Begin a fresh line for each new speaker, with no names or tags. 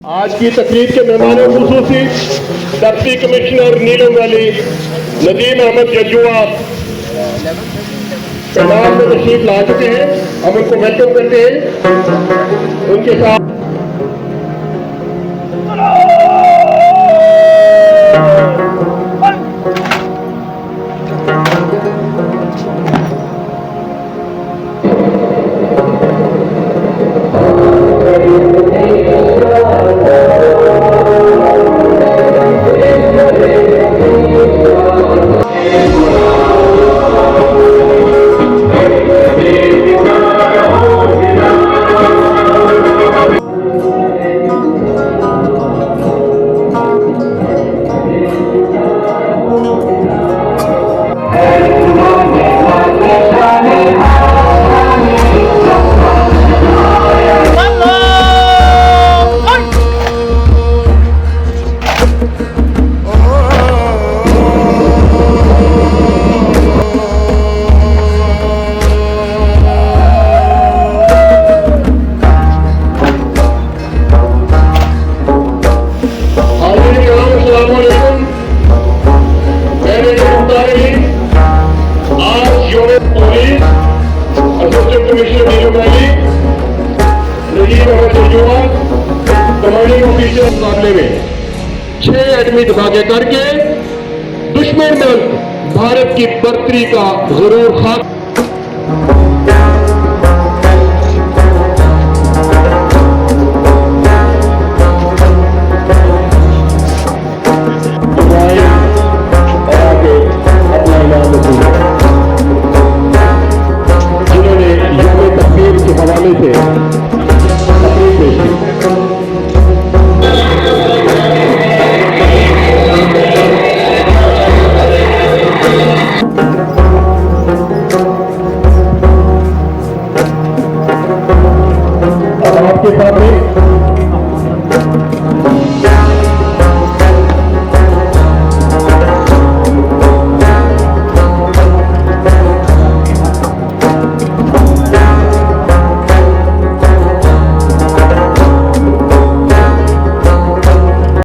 आज की तकरीब के मेहमानों खुसूसी डिप्टी कमिश्नर नीलम वैली नदीम अहमद जजुआ पैनाल में तशरीफ ला चुके हैं। हम उनको वेलकम करते हैं। उनके साथ कमांडिंग ऑफिसर मुकाबले में 6 एटमी धमाके करके दुश्मन मुल्क भारत की बर्तरी का जरूर खाक